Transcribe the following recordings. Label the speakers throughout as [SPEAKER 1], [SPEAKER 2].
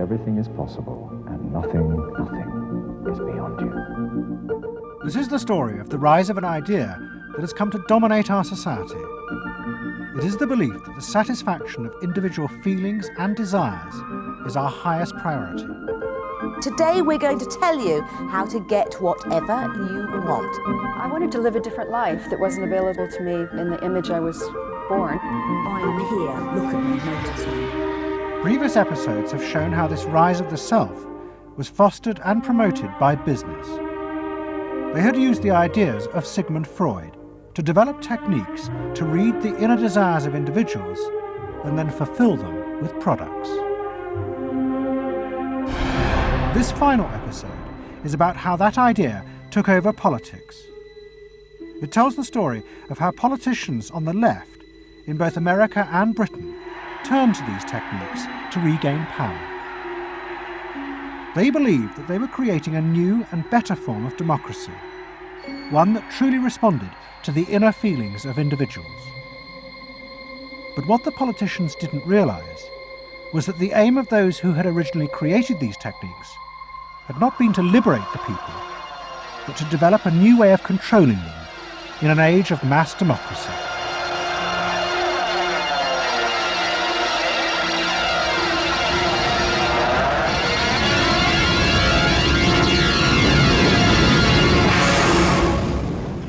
[SPEAKER 1] everything is possible and nothing is beyond you.
[SPEAKER 2] This is the story of the rise of an idea that has come to dominate our society. It is the belief that the satisfaction of individual feelings and desires is our highest priority.
[SPEAKER 3] Today we're going to tell you how to get whatever you want.
[SPEAKER 4] I wanted to live a different life that wasn't available to me in the image I was born.
[SPEAKER 3] I'm here, look at me, notice me.
[SPEAKER 2] Previous episodes have shown how this rise of the self was fostered and promoted by business. They had used the ideas of Sigmund Freud to develop techniques to read the inner desires of individuals and then fulfill them with products. This final episode is about how that idea took over politics. It tells the story of how politicians on the left, in both America and Britain, turned to these techniques to regain power. They believed that they were creating a new and better form of democracy, one that truly responded to the inner feelings of individuals. But what the politicians didn't realise was that the aim of those who had originally created these techniques had not been to liberate the people, but to develop a new way of controlling them in an age of mass democracy.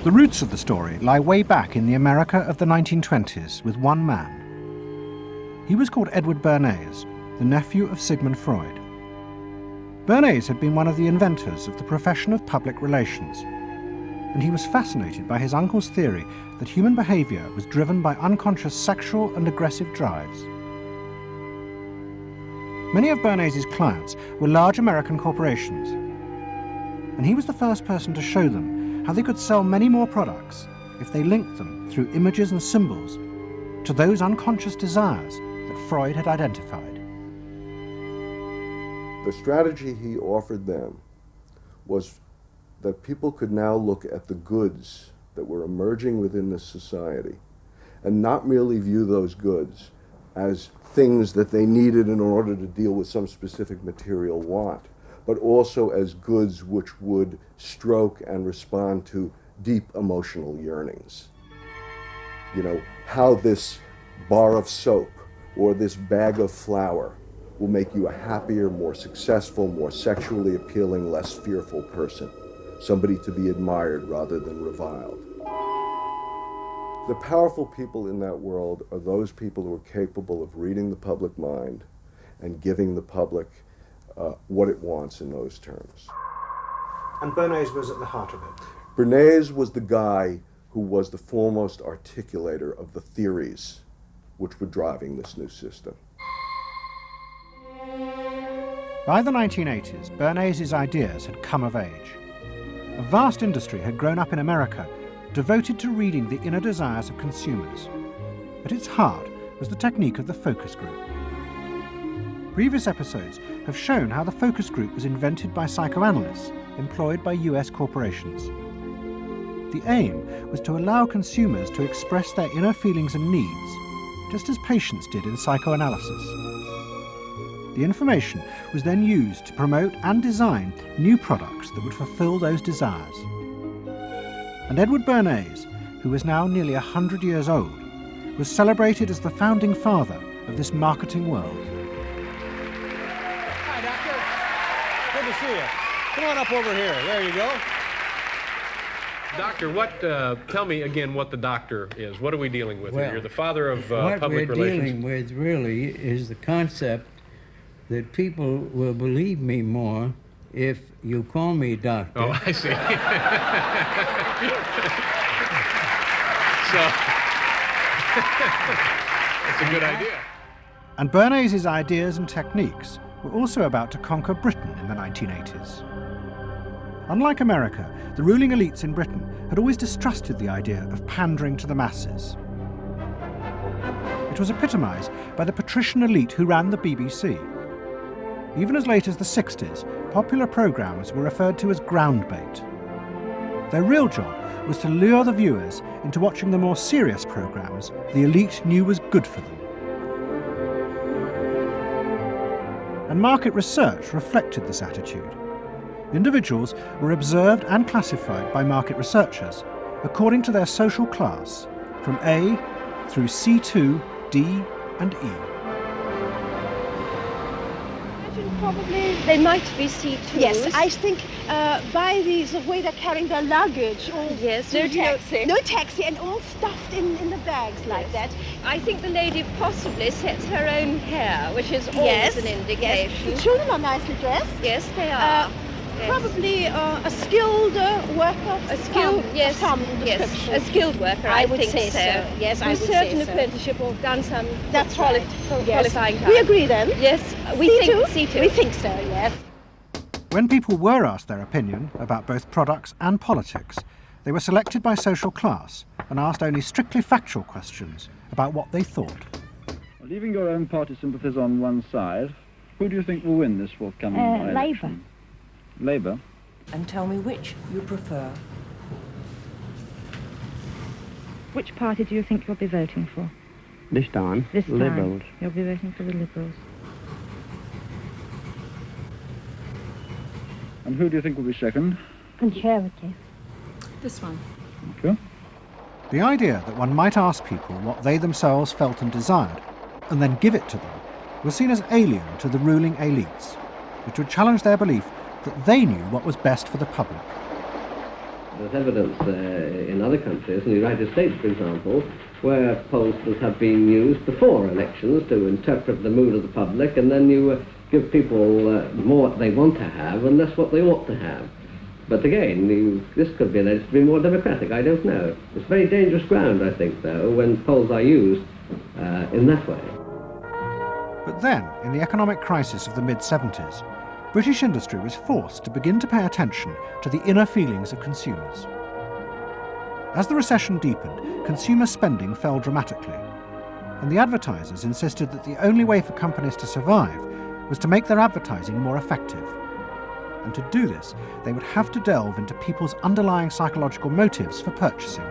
[SPEAKER 2] The roots of the story lie way back in the America of the 1920s with one man. He was called Edward Bernays, the nephew of Sigmund Freud. Bernays had been one of the inventors of the profession of public relations, and he was fascinated by his uncle's theory that human behaviour was driven by unconscious sexual and aggressive drives. Many of Bernays' clients were large American corporations, and he was the first person to show them how they could sell many more products if they linked them through images and symbols to those unconscious desires that Freud had identified.
[SPEAKER 5] The strategy he offered them was that people could now look at the goods that were emerging within this society and not merely view those goods as things that they needed in order to deal with some specific material want, but also as goods which would stroke and respond to deep emotional yearnings. You know, how this bar of soap or this bag of flour will make you a happier, more successful, more sexually appealing, less fearful person, somebody to be admired rather than reviled. The powerful people in that world are those people who are capable of reading the public mind and giving the public what it wants in those terms.
[SPEAKER 2] And Bernays was at the heart of it.
[SPEAKER 5] Bernays was the guy who was the foremost articulator of the theories which were driving this new system.
[SPEAKER 2] By the 1980s, Bernays' ideas had come of age. A vast industry had grown up in America, devoted to reading the inner desires of consumers. At its heart was the technique of the focus group. Previous episodes have shown how the focus group was invented by psychoanalysts employed by US corporations. The aim was to allow consumers to express their inner feelings and needs, just as patients did in psychoanalysis. The information was then used to promote and design new products that would fulfill those desires. And Edward Bernays, who was now nearly 100 years old, was celebrated as the founding father of this marketing world.
[SPEAKER 6] Hi, Doctor. Good to see you. Come on up over here. There you go.
[SPEAKER 7] Doctor, tell me again what the doctor is. What are we dealing with here? You're the father of
[SPEAKER 8] what
[SPEAKER 7] public
[SPEAKER 8] we're
[SPEAKER 7] relations.
[SPEAKER 8] dealing with really is the concept that people will believe me more if you call me doctor.
[SPEAKER 7] Oh, I see. That's a good idea.
[SPEAKER 2] And Bernays' ideas and techniques were also about to conquer Britain in the 1980s. Unlike America, the ruling elites in Britain had always distrusted the idea of pandering to the masses. It was epitomised by the patrician elite who ran the BBC. Even as late as the 60s, popular programmes were referred to as ground bait. Their real job was to lure the viewers into watching the more serious programmes the elite knew was good for them. and market research reflected this attitude. Individuals were observed and classified by market researchers according to their social class, from A through C2, D and E.
[SPEAKER 9] Probably they might be C2s.
[SPEAKER 10] Yes, I think by the way they're carrying their luggage. All
[SPEAKER 9] yes, no taxi.
[SPEAKER 10] No taxi, and all stuffed in the bags like that.
[SPEAKER 9] I think the lady possibly sets her own hair, which is always an indication.
[SPEAKER 10] The children are nicely dressed.
[SPEAKER 9] Yes, they are.
[SPEAKER 10] Probably a skilled worker.
[SPEAKER 9] A skilled, yes,
[SPEAKER 10] yes,
[SPEAKER 9] a skilled worker. I
[SPEAKER 10] would
[SPEAKER 9] think
[SPEAKER 10] say so. Yes, I would say so.
[SPEAKER 9] With certain apprenticeship or done some qualifying time.
[SPEAKER 10] We agree then.
[SPEAKER 9] Yes, we think C2.
[SPEAKER 10] We think so. Yes.
[SPEAKER 2] When people were asked their opinion about both products and politics, they were selected by social class and asked only strictly factual questions about what they thought.
[SPEAKER 11] Leaving your own party sympathies on one side, who do you think will win this forthcoming election?
[SPEAKER 10] Labour.
[SPEAKER 11] Labour?
[SPEAKER 3] And tell me which you prefer.
[SPEAKER 12] Which party do you think you'll be voting for?
[SPEAKER 11] This time, Liberals.
[SPEAKER 12] You'll be voting for the Liberals.
[SPEAKER 11] And who do you think will be second?
[SPEAKER 12] Conservative.
[SPEAKER 9] This one.
[SPEAKER 11] Okay.
[SPEAKER 2] The idea that one might ask people what they themselves felt and desired, and then give it to them, was seen as alien to the ruling elites, which would challenge their belief that they knew what was best for the public.
[SPEAKER 13] There's evidence in other countries, in the United States, for example, where pollsters have been used before elections to interpret the mood of the public, and then you give people more what they want to have and less what they ought to have. But again, this could be alleged to be more democratic. I don't know. It's very dangerous ground, I think, though, when polls are used in that way.
[SPEAKER 2] But then, in the economic crisis of the mid-70s, British industry was forced to begin to pay attention to the inner feelings of consumers. As the recession deepened, consumer spending fell dramatically, and the advertisers insisted that the only way for companies to survive was to make their advertising more effective. And to do this, they would have to delve into people's underlying psychological motives for purchasing.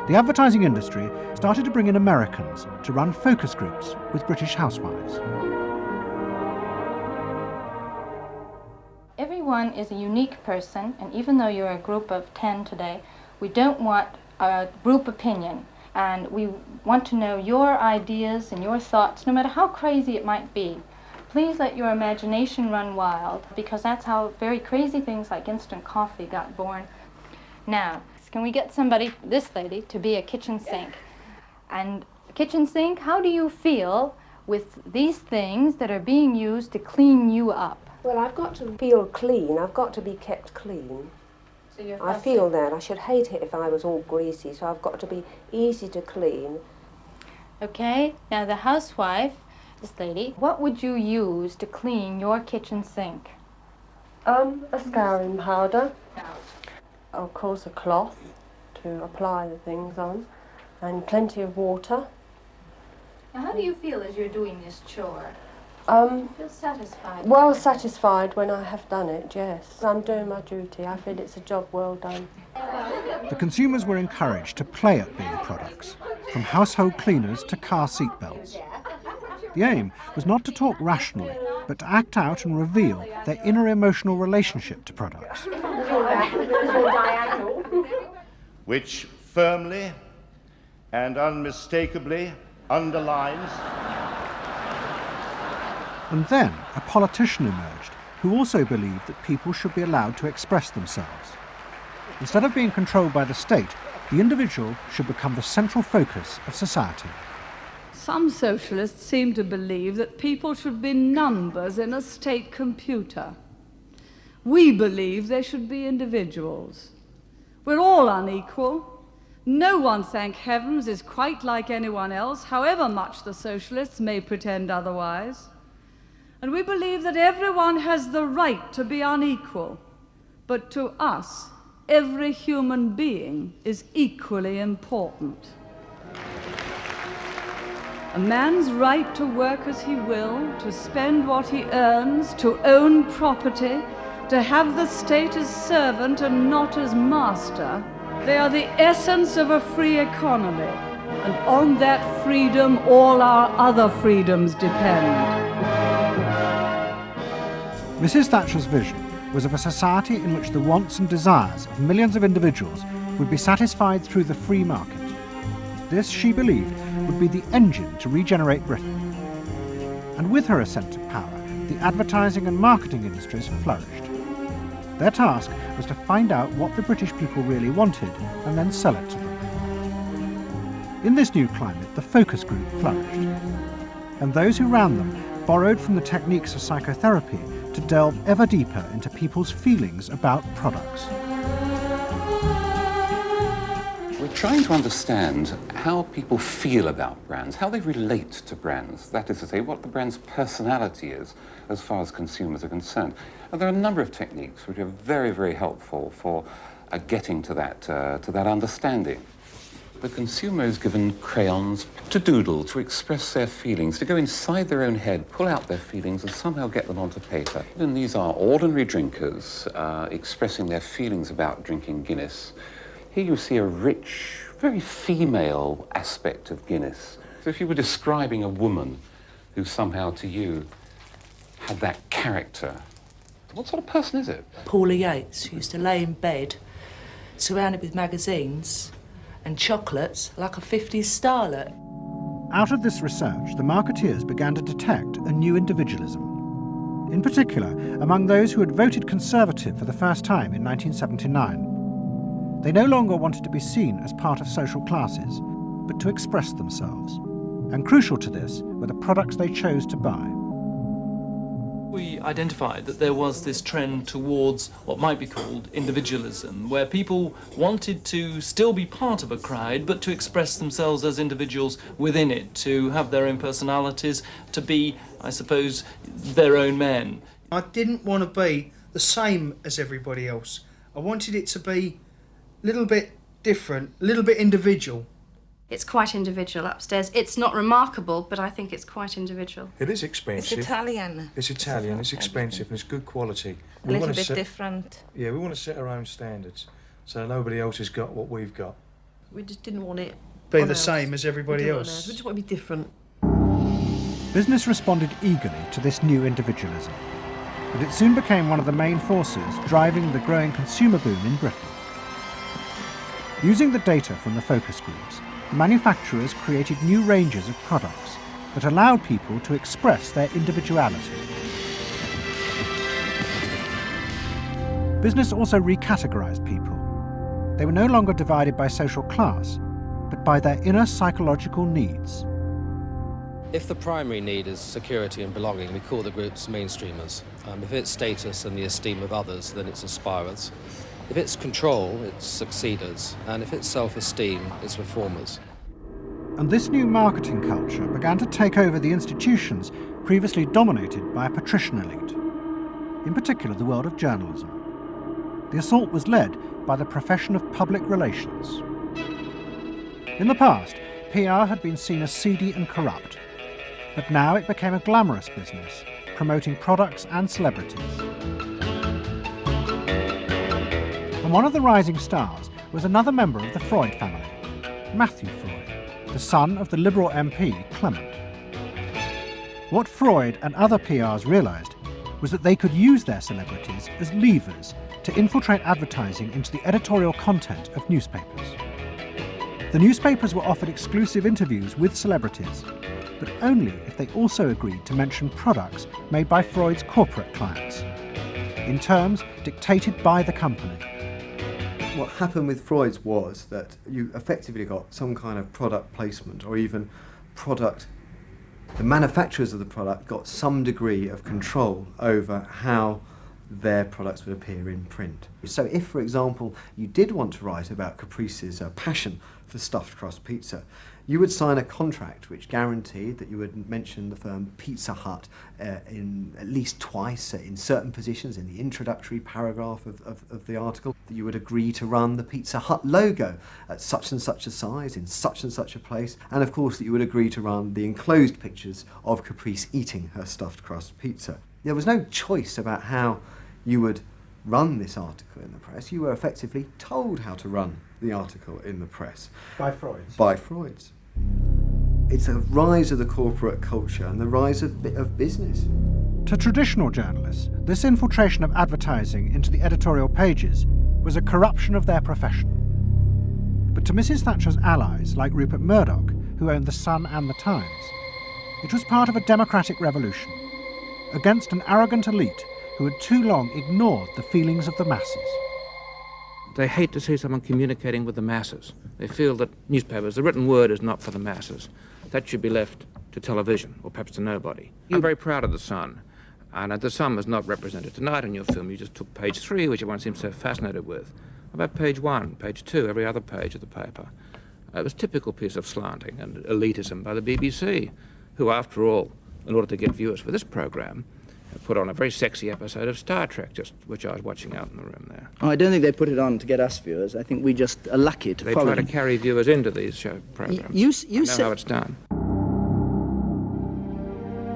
[SPEAKER 2] The advertising industry started to bring in Americans to run focus groups with British housewives.
[SPEAKER 14] Everyone is a unique person, and even though you're a group of 10 today, we don't want a group opinion, and we want to know your ideas and your thoughts, no matter how crazy it might be. Please let your imagination run wild, because that's how very crazy things like instant coffee got born. Now, can we get somebody, this lady, to be a kitchen sink? And kitchen sink, how do you feel with these things that are being used to clean you up?
[SPEAKER 15] Well, I've got to feel clean. I've got to be kept clean.
[SPEAKER 14] So you're
[SPEAKER 15] I feel that. I should hate it if I was all greasy, so I've got to be easy to clean.
[SPEAKER 14] Okay, now the housewife, this lady, what would you use to clean your kitchen sink?
[SPEAKER 15] A scouring powder. Of course, a cloth to apply the things on, and plenty of water.
[SPEAKER 14] Now, how do you feel as you're doing this chore? Feel satisfied?
[SPEAKER 15] Well satisfied when I have done it, yes. I'm doing my duty. I feel it's a job well done.
[SPEAKER 2] The consumers were encouraged to play at being products, from household cleaners to car seat belts. The aim was not to talk rationally, but to act out and reveal their inner emotional relationship to products.
[SPEAKER 16] Which firmly and unmistakably underlines.
[SPEAKER 2] And then a politician emerged who also believed that people should be allowed to express themselves. Instead of being controlled by the state, the individual should become the central focus of society.
[SPEAKER 17] Some socialists seem to believe that people should be numbers in a state computer. We believe they should be individuals. We're all unequal. No one, thank heavens, is quite like anyone else, however much the socialists may pretend otherwise. And we believe that everyone has the right to be unequal, but to us, every human being is equally important. A man's right to work as he will, to spend what he earns, to own property, to have the state as servant and not as master, they are the essence of a free economy, and on that freedom all our other freedoms depend.
[SPEAKER 2] Mrs. Thatcher's vision was of a society in which the wants and desires of millions of individuals would be satisfied through the free market. This, she believed, would be the engine to regenerate Britain. And with her ascent to power, the advertising and marketing industries flourished. Their task was to find out what the British people really wanted and then sell it to them. In this new climate, the focus group flourished. And those who ran them borrowed from the techniques of psychotherapy to delve ever deeper into people's feelings about products.
[SPEAKER 18] We're trying to understand how people feel about brands, how they relate to brands. That is to say, what the brand's personality is as far as consumers are concerned. And there are a number of techniques which are very, very helpful for getting to that understanding. The consumer is given crayons to doodle, to express their feelings, to go inside their own head, pull out their feelings and somehow get them onto paper. And these are ordinary drinkers expressing their feelings about drinking Guinness. Here you see a rich, very female aspect of Guinness. So if you were describing a woman who somehow to you had that character, what sort of person is it?
[SPEAKER 19] Paula Yates, who used to lay in bed, surrounded with magazines and chocolates like a 50s starlet.
[SPEAKER 2] Out of this research, the marketeers began to detect a new individualism. In particular, among those who had voted Conservative for the first time in 1979. They no longer wanted to be seen as part of social classes, but to express themselves. And crucial to this were the products they chose to buy.
[SPEAKER 20] We identified that there was this trend towards what might be called individualism, where people wanted to still be part of a crowd, but to express themselves as individuals within it, to have their own personalities, to be, I suppose, their own men.
[SPEAKER 21] I didn't want to be the same as everybody else. I wanted it to be a little bit different, a little bit individual.
[SPEAKER 22] It's quite individual upstairs. It's not remarkable, but I think it's quite individual.
[SPEAKER 23] It is expensive.
[SPEAKER 24] It's Italian.
[SPEAKER 23] It's Italian, it's expensive, and it's good quality.
[SPEAKER 24] A little bit different.
[SPEAKER 23] Yeah, we want to set our own standards, so nobody else has got what we've got.
[SPEAKER 24] We just didn't want it
[SPEAKER 21] be the same as everybody else.
[SPEAKER 24] We just want to be different.
[SPEAKER 2] Business responded eagerly to this new individualism, and it soon became one of the main forces driving the growing consumer boom in Britain. Using the data from the focus groups, manufacturers created new ranges of products that allowed people to express their individuality. Business also recategorized people. They were no longer divided by social class, but by their inner psychological needs.
[SPEAKER 25] If the primary need is security and belonging, we call the groups mainstreamers. If it's status and the esteem of others, then it's aspirers. If it's control, it's succeeders, and if it's self-esteem, it's reformers.
[SPEAKER 2] And this new marketing culture began to take over the institutions previously dominated by a patrician elite, in particular the world of journalism. The assault was led by the profession of public relations. In the past, PR had been seen as seedy and corrupt, but now it became a glamorous business, promoting products and celebrities. And one of the rising stars was another member of the Fڕۆید family, Matthew Fڕۆید, the son of the Liberal MP Clement. What Fڕۆید and other PRs realised was that they could use their celebrities as levers to infiltrate advertising into the editorial content of newspapers. The newspapers were offered exclusive interviews with celebrities, but only if they also agreed to mention products made by Fڕۆid's corporate clients, in terms dictated by the company.
[SPEAKER 26] What happened with Fڕۆid's was that you effectively got some kind of product placement, or even product, the manufacturers of the product got some degree of control over how their products would appear in print. So if, for example, you did want to write about Caprice's passion for stuffed crust pizza, you would sign a contract which guaranteed that you would mention the firm Pizza Hut in at least twice in certain positions in the introductory paragraph of the article, that you would agree to run the Pizza Hut logo at such and such a size in such and such a place, and of course that you would agree to run the enclosed pictures of Caprice eating her stuffed crust pizza. There was no choice about how you would run this article in the press. You were effectively told how to run the article in the press.
[SPEAKER 21] By Fڕۆid's?
[SPEAKER 26] By Fڕۆid's. It's a rise of the corporate culture and the rise of business.
[SPEAKER 2] To traditional journalists, this infiltration of advertising into the editorial pages was a corruption of their profession. But to Mrs. Thatcher's allies, like Rupert Murdoch, who owned The Sun and The Times, it was part of a democratic revolution against an arrogant elite who had too long ignored the feelings of the masses.
[SPEAKER 1] They hate to see someone communicating with the masses. They feel that newspapers, the written word is not for the masses. That should be left to television, or perhaps to nobody. I'm very proud of The Sun. And The Sun was not represented tonight in your film. You just took page 3, which everyone seems so fascinated with. What about page 1, page 2, every other page of the paper? It was a typical piece of slanting and elitism by the BBC, who, after all, in order to get viewers for this programme, put on a very sexy episode of Star Trek, just which I was watching out in the room there.
[SPEAKER 4] Oh, I don't think they put it on to get us viewers. I think we just are lucky to follow
[SPEAKER 1] They try
[SPEAKER 4] them.
[SPEAKER 1] to carry viewers into these show programmes.
[SPEAKER 4] You
[SPEAKER 1] know how it's done.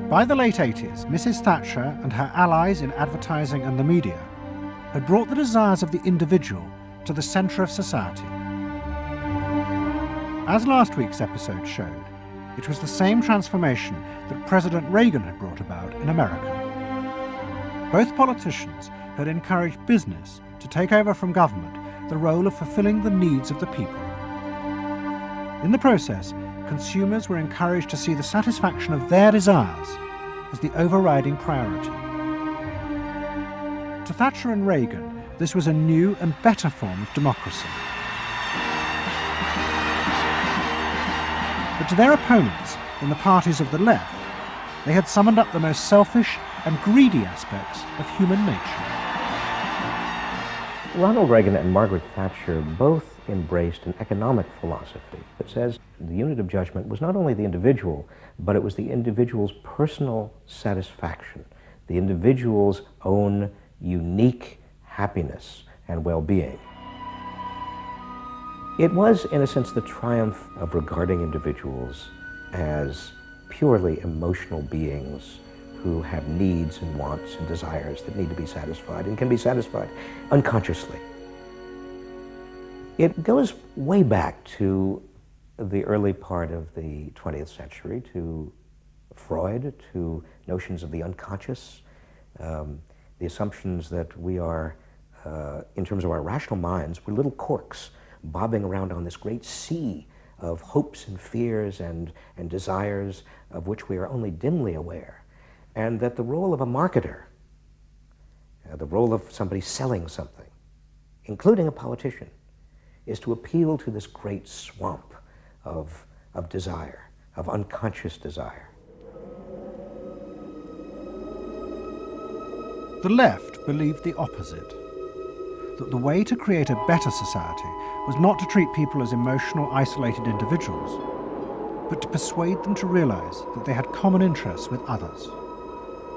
[SPEAKER 2] By the late 80s, Mrs. Thatcher and her allies in advertising and the media had brought the desires of the individual to the centre of society. As last week's episode showed, it was the same transformation that President Reagan had brought about in America. Both politicians had encouraged business to take over from government the role of fulfilling the needs of the people. In the process, consumers were encouraged to see the satisfaction of their desires as the overriding priority. To Thatcher and Reagan, this was a new and better form of democracy. But to their opponents in the parties of the left, they had summoned up the most selfish and greedy aspects of human nature.
[SPEAKER 5] Ronald Reagan and Margaret Thatcher both embraced an economic philosophy that says the unit of judgment was not only the individual, but it was the individual's personal satisfaction, the individual's own unique happiness and well-being. It was, in a sense, the triumph of regarding individuals as purely emotional beings who have needs and wants and desires that need to be satisfied and can be satisfied unconsciously. It goes way back to the early part of the 20th century, to Freud, to notions of the unconscious, the assumptions that we are, in terms of our rational minds, we're little corks bobbing around on this great sea of hopes and fears and desires of which we are only dimly aware. And that the role of a marketer, the role of somebody selling something, including a politician, is to appeal to this great swamp of desire, of unconscious desire.
[SPEAKER 2] The left believed the opposite, that the way to create a better society was not to treat people as emotional, isolated individuals, but to persuade them to realize that they had common interests with others,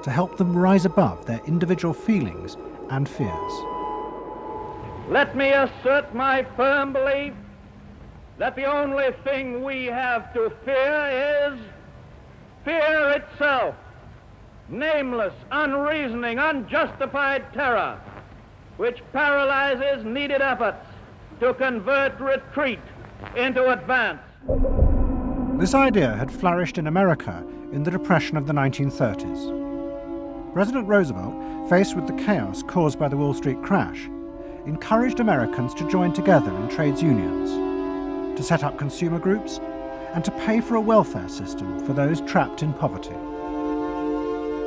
[SPEAKER 2] to help them rise above their individual feelings and fears.
[SPEAKER 6] Let me assert my firm belief that the only thing we have to fear is fear itself. Nameless, unreasoning, unjustified terror, which paralyzes needed efforts to convert retreat into advance.
[SPEAKER 2] This idea had flourished in America in the Depression of the 1930s. President Roosevelt, faced with the chaos caused by the Wall Street crash, encouraged Americans to join together in trades unions, to set up consumer groups, and to pay for a welfare system for those trapped in poverty.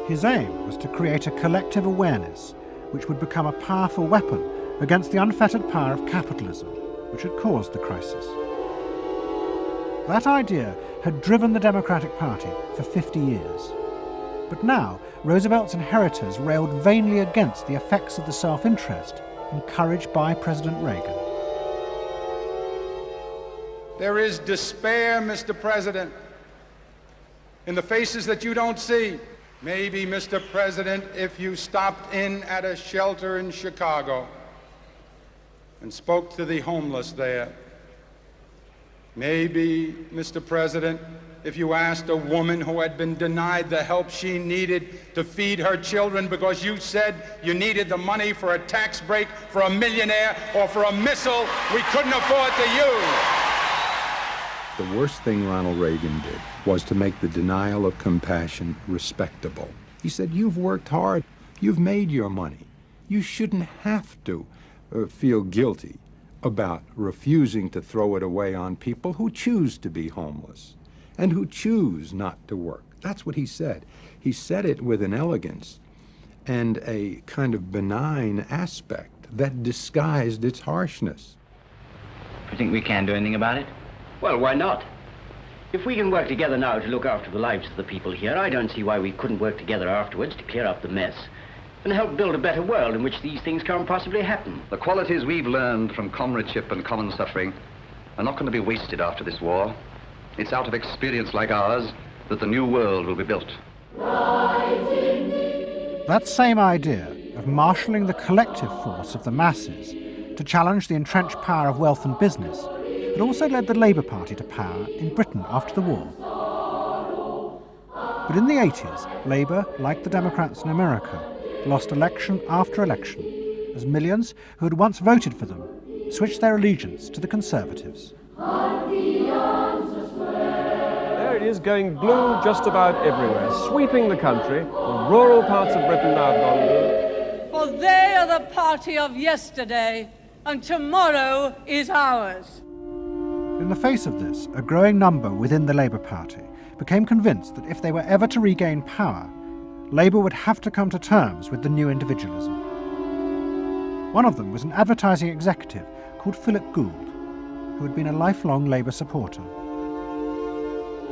[SPEAKER 2] His aim was to create a collective awareness which would become a powerful weapon against the unfettered power of capitalism, which had caused the crisis. That idea had driven the Democratic Party for 50 years. But now, Roosevelt's inheritors railed vainly against the effects of the self-interest encouraged by President Reagan.
[SPEAKER 7] There is despair, Mr. President, in the faces that you don't see. Maybe, Mr. President, if you stopped in at a shelter in Chicago and spoke to the homeless there. Maybe, Mr. President, if you asked a woman who had been denied the help she needed to feed her children because you said you needed the money for a tax break for a millionaire or for a missile we couldn't afford to use.
[SPEAKER 8] The worst thing Ronald Reagan did was to make the denial of compassion respectable.
[SPEAKER 3] He said, you've worked hard, you've made your money. You shouldn't have to feel guilty about refusing to throw it away on people who choose to be homeless and who choose not to work. That's what he said. He said it with an elegance and a kind of benign aspect that disguised its harshness.
[SPEAKER 8] You think we can do anything about it?
[SPEAKER 9] Well, why not? If we can work together now to look after the lives of the people here, I don't see why we couldn't work together afterwards to clear up the mess and help build a better world in which these things can't possibly happen.
[SPEAKER 10] The qualities we've learned from comradeship and common suffering are not going to be wasted after this war. It's out of experience like ours that the new world will be built.
[SPEAKER 2] That same idea of marshalling the collective force of the masses to challenge the entrenched power of wealth and business had also led the Labour Party to power in Britain after the war. But in the 80s, Labour, like the Democrats in America, lost election after election as millions who had once voted for them switched their allegiance to the Conservatives.
[SPEAKER 11] There it is, going blue just about everywhere, sweeping the country. The rural parts of Britain now have gone blue.
[SPEAKER 17] For they are the party of yesterday, and tomorrow is ours.
[SPEAKER 2] In the face of this, a growing number within the Labour Party became convinced that if they were ever to regain power, Labour would have to come to terms with the new individualism. One of them was an advertising executive called Philip Gould, who had been a lifelong Labour supporter.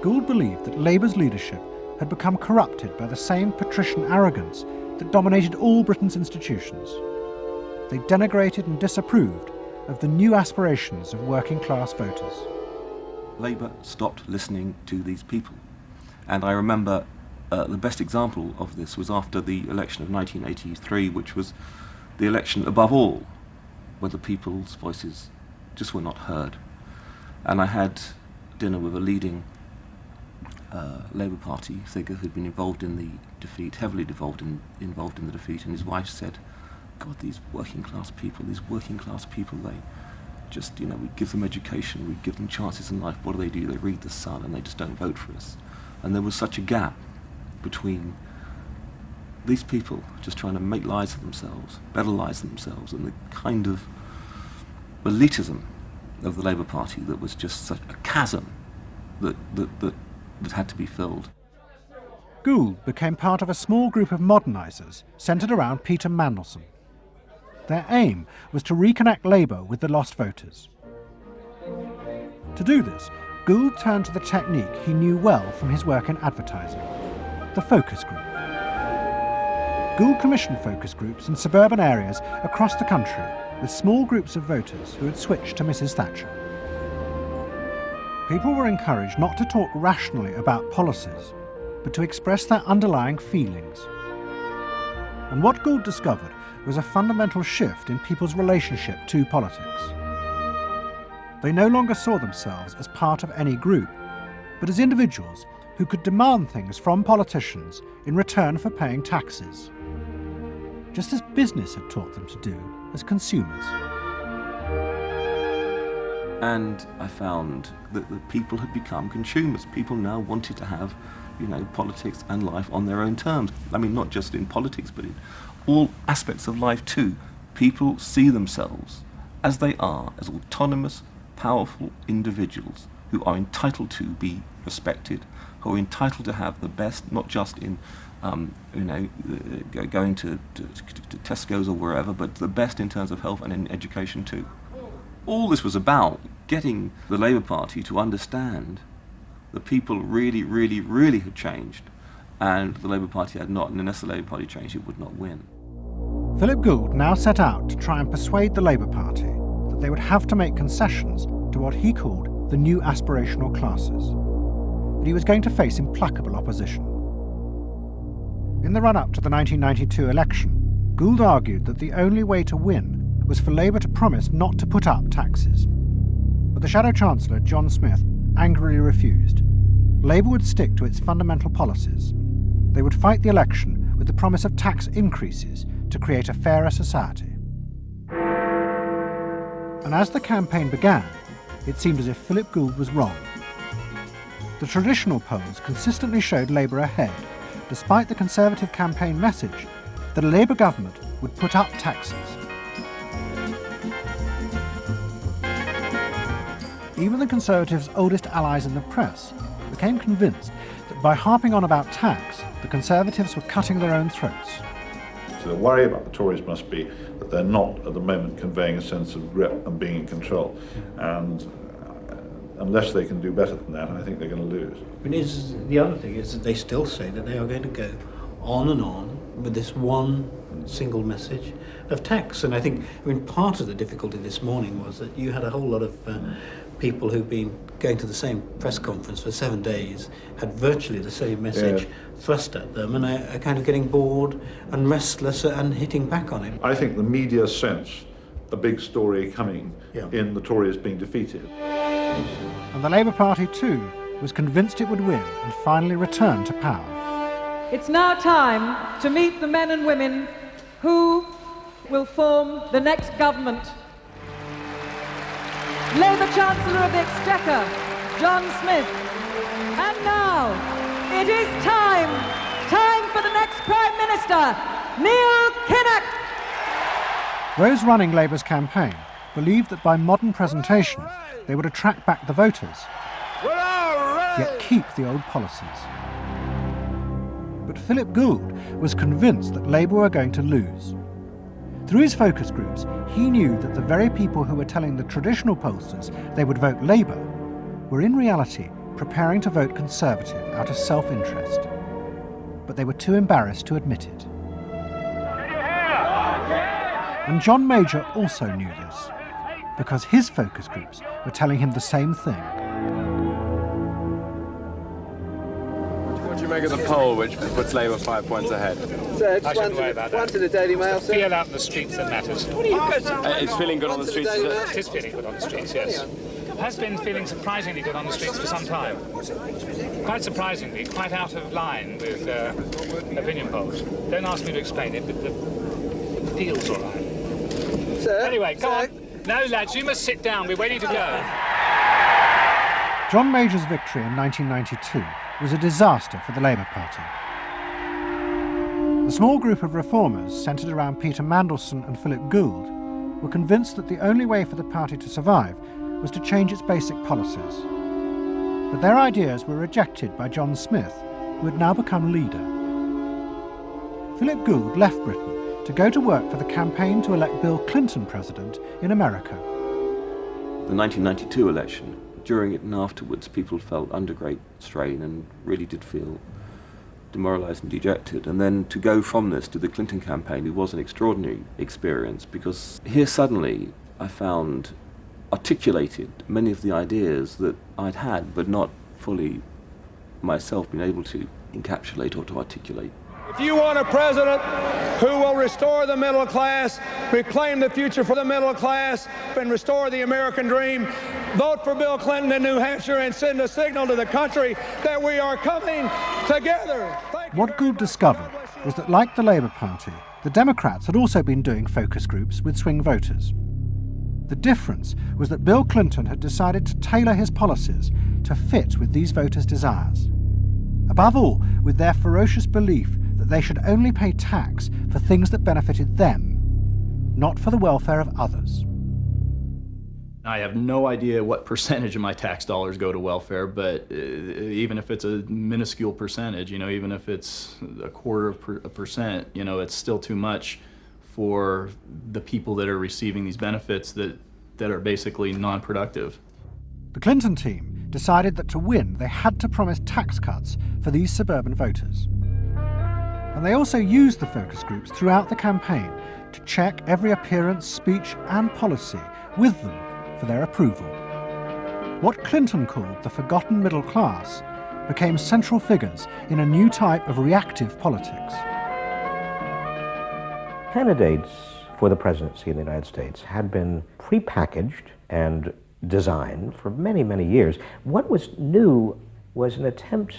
[SPEAKER 2] Gould believed that Labour's leadership had become corrupted by the same patrician arrogance that dominated all Britain's institutions. They denigrated and disapproved of the new aspirations of working-class voters.
[SPEAKER 12] Labour stopped listening to these people. And I remember the best example of this was after the election of 1983, which was the election above all, where the people's voices just were not heard. And I had dinner with a leading Labour Party figure who'd been involved in the defeat, heavily involved in the defeat, and his wife said, God, these working class people, they just, we give them education, we give them chances in life. What do? They read the Sun and they just don't vote for us. And there was such a gap between these people just trying to make lives for themselves, better lives for themselves, and the kind of elitism of the Labour Party that was just such a chasm that had to be filled.
[SPEAKER 2] Gould became part of a small group of modernisers centred around Peter Mandelson. Their aim was to reconnect Labour with the lost voters. To do this, Gould turned to the technique he knew well from his work in advertising, the focus group. Gould commissioned focus groups in suburban areas across the country with small groups of voters who had switched to Mrs. Thatcher. People were encouraged not to talk rationally about policies, but to express their underlying feelings. And what Gould discovered was a fundamental shift in people's relationship to politics. They no longer saw themselves as part of any group, but as individuals who could demand things from politicians in return for paying taxes, just as business had taught them to do as consumers.
[SPEAKER 12] And I found that the people had become consumers. People now wanted to have, politics and life on their own terms. I mean, not just in politics, but in all aspects of life too. People see themselves as they are, as autonomous, powerful individuals who are entitled to be respected, who are entitled to have the best, not just in, going to Tesco's or wherever, but the best in terms of health and in education too. All this was about getting the Labour Party to understand that people really, really, really had changed, and the Labour Party had not, and unless the Labour Party changed, it would not win.
[SPEAKER 2] Philip Gould now set out to try and persuade the Labour Party that they would have to make concessions to what he called the new aspirational classes. But he was going to face implacable opposition. In the run-up to the 1992 election, Gould argued that the only way to win was for Labour to promise not to put up taxes. But the Shadow Chancellor, John Smith, angrily refused. Labour would stick to its fundamental policies. They would fight the election with the promise of tax increases to create a fairer society. And as the campaign began, it seemed as if Philip Gould was wrong. The traditional polls consistently showed Labour ahead, despite the Conservative campaign message that a Labour government would put up taxes. Even the Conservatives' oldest allies in the press became convinced that by harping on about tax, the Conservatives were cutting their own throats.
[SPEAKER 13] So the worry about the Tories must be that they're not at the moment conveying a sense of grip and being in control. And unless they can do better than that, I think they're going to lose.
[SPEAKER 14] The other thing is that they still say that they are going to go on and on with this one single message of tax. And I think, part of the difficulty this morning was that you had a whole lot of people who've been going to the same press conference for 7 days, had virtually the same message thrust at them, and are kind of getting bored and restless and hitting back on it.
[SPEAKER 13] I think the media sense a big story coming in the Tories being defeated.
[SPEAKER 2] And the Labour Party too was convinced it would win and finally return to power.
[SPEAKER 15] It's now time to meet the men and women who will form the next government. Labour Chancellor of the Exchequer, John Smith. And now, it is time for the next Prime Minister, Neil Kinnock.
[SPEAKER 2] Those running Labour's campaign believed that by modern presentation, they would attract back the voters, yet keep the old policies. But Philip Gould was convinced that Labour were going to lose. Through his focus groups, he knew that the very people who were telling the traditional pollsters they would vote Labour were in reality preparing to vote Conservative out of self-interest. But they were too embarrassed to admit it. And John Major also knew this, because his focus groups were telling him the same thing.
[SPEAKER 11] What do you make of the poll which puts Labour 5 points ahead?
[SPEAKER 16] Sir, just one to the Daily Mail, sir.
[SPEAKER 18] Feel out in the streets that matters.
[SPEAKER 16] What are you guys
[SPEAKER 11] it's feeling good on the streets, is it?
[SPEAKER 18] It is feeling good on the streets, yes. Has been feeling surprisingly good on the streets for some time. Quite surprisingly, quite out of line with opinion polls. Don't ask me to explain it, but it feels all right.
[SPEAKER 16] Sir,
[SPEAKER 18] anyway, go on. No, lads, you must sit down. We're waiting to go.
[SPEAKER 2] John Major's victory in 1992 was a disaster for the Labour Party. The small group of reformers centred around Peter Mandelson and Philip Gould were convinced that the only way for the party to survive was to change its basic policies. But their ideas were rejected by John Smith, who had now become leader. Philip Gould left Britain to go to work for the campaign to elect Bill Clinton president in America.
[SPEAKER 12] The 1992 election, during it and afterwards, people felt under great strain and really did feel demoralised and dejected. And then to go from this to the Clinton campaign, it was an extraordinary experience, because here suddenly I found articulated many of the ideas that I'd had but not fully myself been able to encapsulate or to articulate.
[SPEAKER 19] If you want a president who will restore the middle class, reclaim the future for the middle class, and restore the American dream, vote for Bill Clinton in New Hampshire and send a signal to the country that we are coming together.
[SPEAKER 2] What Gould discovered was that, like the Labour Party, the Democrats had also been doing focus groups with swing voters. The difference was that Bill Clinton had decided to tailor his policies to fit with these voters' desires. Above all, with their ferocious belief that they should only pay tax for things that benefited them, not for the welfare of others.
[SPEAKER 27] I have no idea what percentage of my tax dollars go to welfare, but even if it's a minuscule percentage, even if it's 0.25%, it's still too much for the people that are receiving these benefits that are basically non-productive.
[SPEAKER 2] The Clinton team decided that to win, they had to promise tax cuts for these suburban voters. And they also used the focus groups throughout the campaign to check every appearance, speech and policy with them for their approval. What Clinton called the forgotten middle class became central figures in a new type of reactive politics.
[SPEAKER 5] Candidates for the presidency in the United States had been prepackaged and designed for many, many years. What was new was an attempt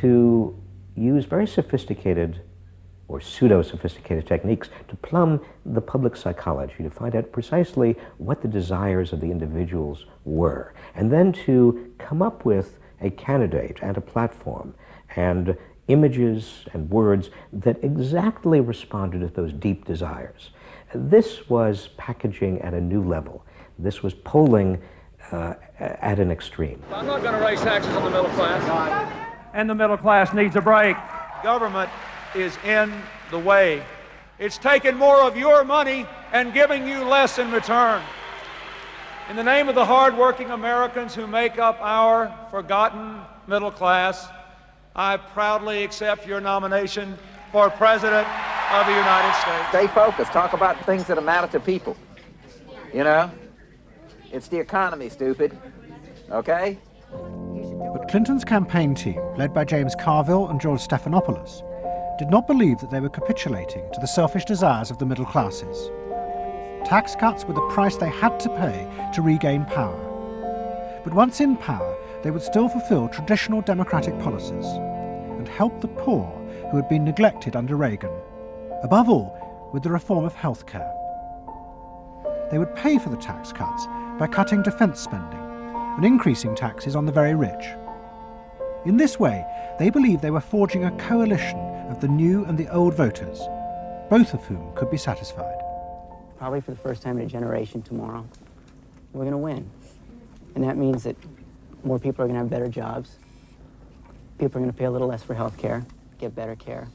[SPEAKER 5] to use very sophisticated or pseudo-sophisticated techniques to plumb the public psychology, to find out precisely what the desires of the individuals were, and then to come up with a candidate and a platform and images and words that exactly responded to those deep desires. This was packaging at a new level. This was polling at an extreme.
[SPEAKER 19] I'm not going to raise taxes on the middle class. And the middle class needs a break. Government is in the way. It's taking more of your money and giving you less in return. In the name of the hard-working Americans who make up our forgotten middle class, I proudly accept your nomination for President of the United States.
[SPEAKER 20] Stay focused. Talk about things that matter to people. You know? It's the economy, stupid. Okay?
[SPEAKER 2] But Clinton's campaign team, led by James Carville and George Stephanopoulos, did not believe that they were capitulating to the selfish desires of the middle classes. Tax cuts were the price they had to pay to regain power. But once in power, they would still fulfill traditional democratic policies and help the poor who had been neglected under Reagan, above all with the reform of healthcare. They would pay for the tax cuts by cutting defence spending and increasing taxes on the very rich. In this way, they believed they were forging a coalition of the new and the old voters, both of whom could be satisfied.
[SPEAKER 21] Probably for the first time in a generation tomorrow, we're going to win. And that means that more people are going to have better jobs. People are going to pay a little less for health care, get better care.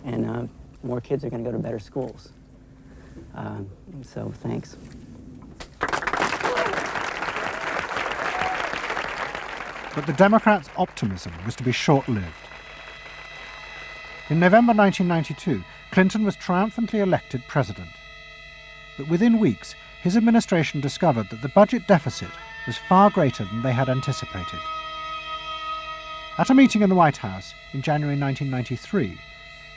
[SPEAKER 21] And more kids are going to go to better schools. So thanks.
[SPEAKER 2] But the Democrats' optimism was to be short-lived. In November 1992, Clinton was triumphantly elected president. But within weeks, his administration discovered that the budget deficit was far greater than they had anticipated. At a meeting in the White House in January 1993,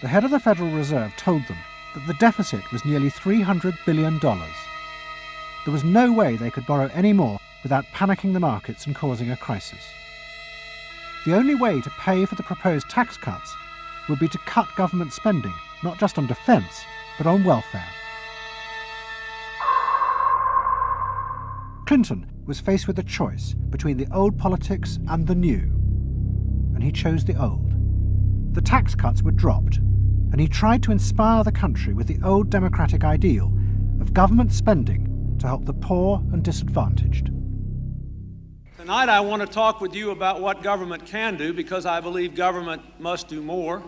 [SPEAKER 2] the head of the Federal Reserve told them that the deficit was nearly $300 billion. There was no way they could borrow any more without panicking the markets and causing a crisis. The only way to pay for the proposed tax cuts would be to cut government spending, not just on defence, but on welfare. Clinton was faced with a choice between the old politics and the new, and he chose the old. The tax cuts were dropped, and he tried to inspire the country with the old democratic ideal of government spending to help the poor and disadvantaged.
[SPEAKER 19] Tonight I want to talk with you about what government can do, because I believe government must do more.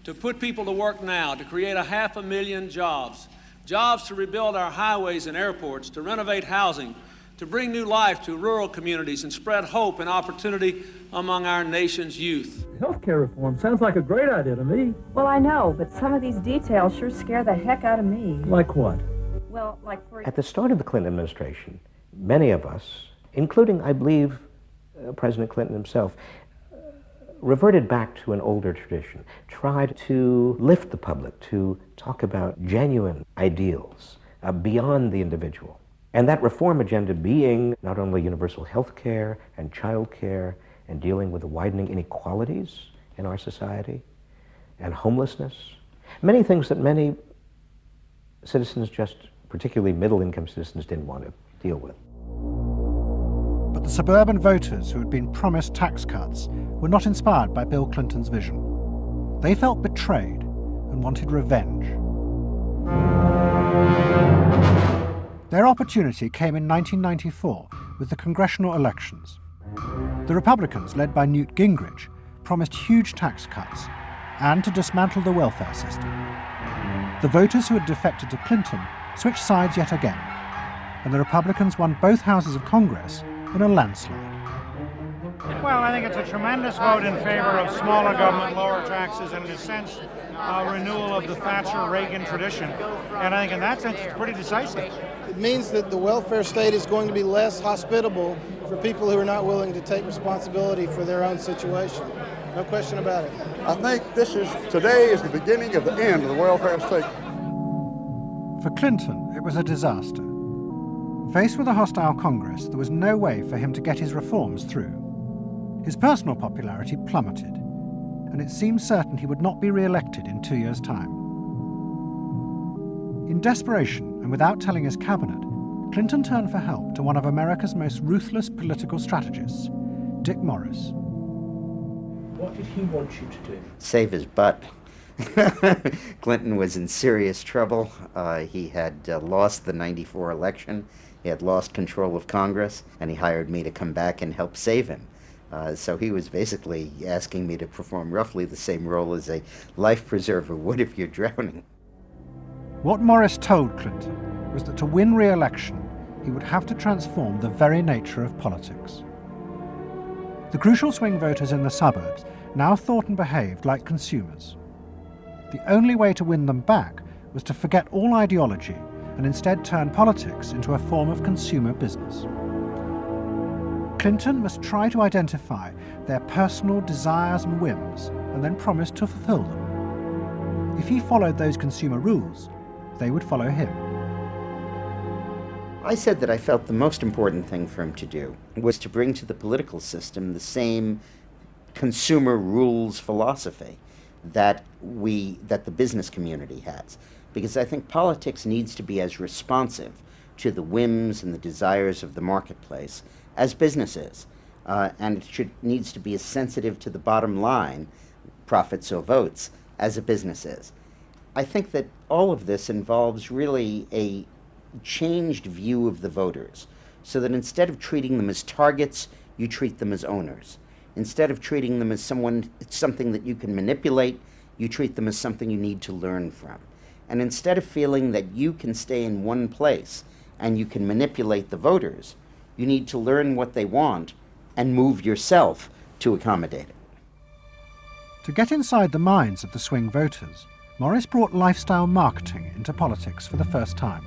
[SPEAKER 19] To put people to work now, to create 500,000 jobs, jobs to rebuild our highways and airports, to renovate housing, to bring new life to rural communities and spread hope and opportunity among our nation's youth.
[SPEAKER 22] Healthcare reform sounds like a great idea to me.
[SPEAKER 23] Well, I know, but some of these details sure scare the heck out of me.
[SPEAKER 22] Like what?
[SPEAKER 23] Well, like for...
[SPEAKER 5] At the start of the Clinton administration, many of us, including, I believe, President Clinton himself, reverted back to an older tradition, tried to lift the public, to talk about genuine ideals beyond the individual. And that reform agenda being not only universal health care and child care and dealing with the widening inequalities in our society and homelessness, many things that many citizens, just particularly middle-income citizens, didn't want to deal with.
[SPEAKER 2] But the suburban voters who had been promised tax cuts were not inspired by Bill Clinton's vision. They felt betrayed and wanted revenge. Their opportunity came in 1994 with the congressional elections. The Republicans, led by Newt Gingrich, promised huge tax cuts and to dismantle the welfare system. The voters who had defected to Clinton switched sides yet again, and the Republicans won both houses of Congress in a landslide.
[SPEAKER 24] Well, I think it's a tremendous vote in favor of smaller government, lower taxes, and in a sense, a renewal of the Thatcher-Reagan tradition. And I think in that sense, it's pretty decisive.
[SPEAKER 25] It means that the welfare state is going to be less hospitable for people who are not willing to take responsibility for their own situation. No question about it.
[SPEAKER 26] I think today is the beginning of the end of the welfare state.
[SPEAKER 2] For Clinton, it was a disaster. Faced with a hostile Congress, there was no way for him to get his reforms through. His personal popularity plummeted, and it seemed certain he would not be re-elected in 2 years' time. In desperation, and without telling his cabinet, Clinton turned for help to one of America's most ruthless political strategists, Dick Morris.
[SPEAKER 22] What did he want you to do?
[SPEAKER 1] Save his butt. Clinton was in serious trouble. He had lost the '94 election. He had lost control of Congress, and he hired me to come back and help save him. So he was basically asking me to perform roughly the same role as a life preserver would if you're drowning.
[SPEAKER 2] What Morris told Clinton was that to win re-election, he would have to transform the very nature of politics. The crucial swing voters in the suburbs now thought and behaved like consumers. The only way to win them back was to forget all ideology and instead turn politics into a form of consumer business. Clinton must try to identify their personal desires and whims and then promise to fulfill them. If he followed those consumer rules, they would follow him.
[SPEAKER 1] I said that I felt the most important thing for him to do was to bring to the political system the same consumer rules philosophy that the business community has. Because I think politics needs to be as responsive to the whims and the desires of the marketplace as business is. And it needs to be as sensitive to the bottom line, profits or votes, as a business is. I think that all of this involves really a changed view of the voters, so that instead of treating them as targets, you treat them as owners. Instead of treating them as something that you can manipulate, you treat them as something you need to learn from. And instead of feeling that you can stay in one place and you can manipulate the voters, you need to learn what they want and move yourself to accommodate it.
[SPEAKER 2] To get inside the minds of the swing voters, Morris brought lifestyle marketing into politics for the first time.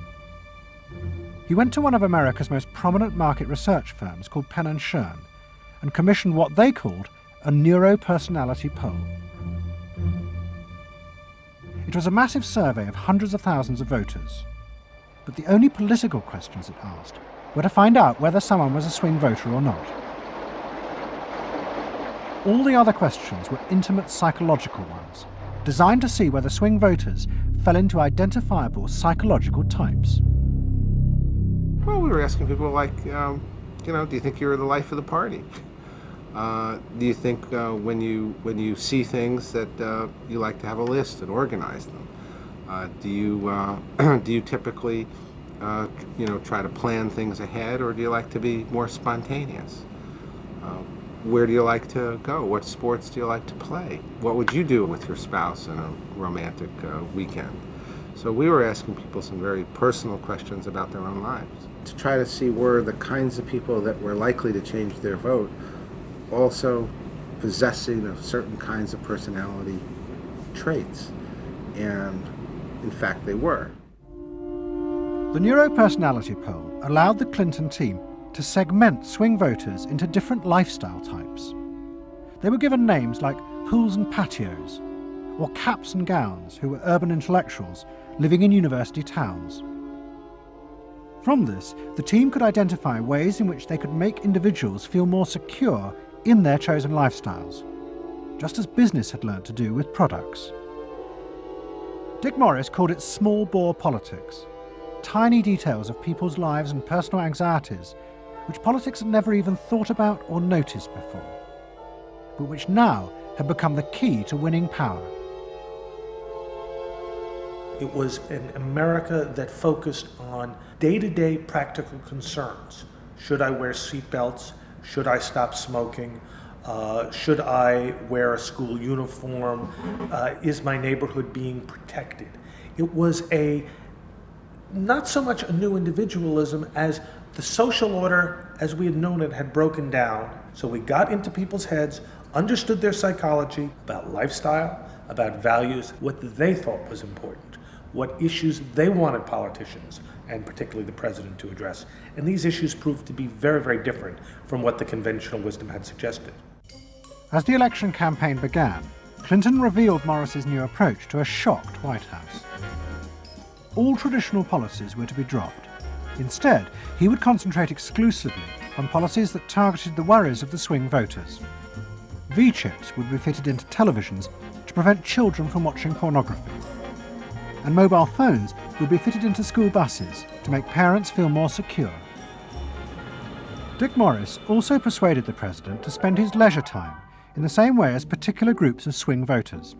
[SPEAKER 2] He went to one of America's most prominent market research firms called Penn & Shern and commissioned what they called a neuropersonality poll. It was a massive survey of hundreds of thousands of voters, but the only political questions it asked were to find out whether someone was a swing voter or not. All the other questions were intimate psychological ones, designed to see whether swing voters fell into identifiable psychological types.
[SPEAKER 3] Well, we were asking people like, do you think you're the life of the party? Do you think when you see things that you like to have a list and organize them? Do you typically try to plan things ahead, or do you like to be more spontaneous? Where do you like to go? What sports do you like to play? What would you do with your spouse in a romantic weekend? So we were asking people some very personal questions about their own lives to try to see were the kinds of people that were likely to change their vote also possessing of certain kinds of personality traits. And in fact, they were.
[SPEAKER 2] The neuropersonality poll allowed the Clinton team to segment swing voters into different lifestyle types. They were given names like pools and patios, or caps and gowns, who were urban intellectuals living in university towns. From this, the team could identify ways in which they could make individuals feel more secure in their chosen lifestyles, just as business had learned to do with products. Dick Morris called it small bore politics, tiny details of people's lives and personal anxieties which politics had never even thought about or noticed before, but which now had become the key to winning power.
[SPEAKER 4] It was an America that focused on day-to-day practical concerns. Should I wear seatbelts? Should I stop smoking? Should I wear a school uniform? Is my neighborhood being protected? It was not so much a new individualism as the social order as we had known it had broken down. So we got into people's heads, understood their psychology about lifestyle, about values, what they thought was important, what issues they wanted politicians, and particularly the president, to address. And these issues proved to be very, very different from what the conventional wisdom had suggested.
[SPEAKER 2] As the election campaign began, Clinton revealed Morris's new approach to a shocked White House. All traditional policies were to be dropped. Instead, he would concentrate exclusively on policies that targeted the worries of the swing voters. V-chips would be fitted into televisions to prevent children from watching pornography. And mobile phones would be fitted into school buses to make parents feel more secure. Dick Morris also persuaded the president to spend his leisure time in the same way as particular groups of swing voters.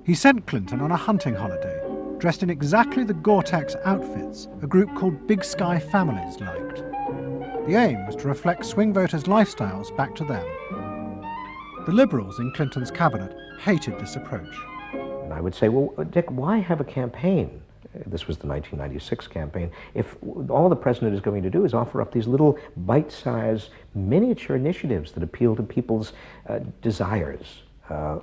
[SPEAKER 2] He sent Clinton on a hunting holiday, dressed in exactly the Gore-Tex outfits a group called Big Sky Families liked. The aim was to reflect swing voters' lifestyles back to them. The Liberals in Clinton's cabinet hated this approach.
[SPEAKER 5] And I would say, well, Dick, why have a campaign? This was the 1996 campaign. If all the president is going to do is offer up these little bite-sized miniature initiatives that appeal to people's desires,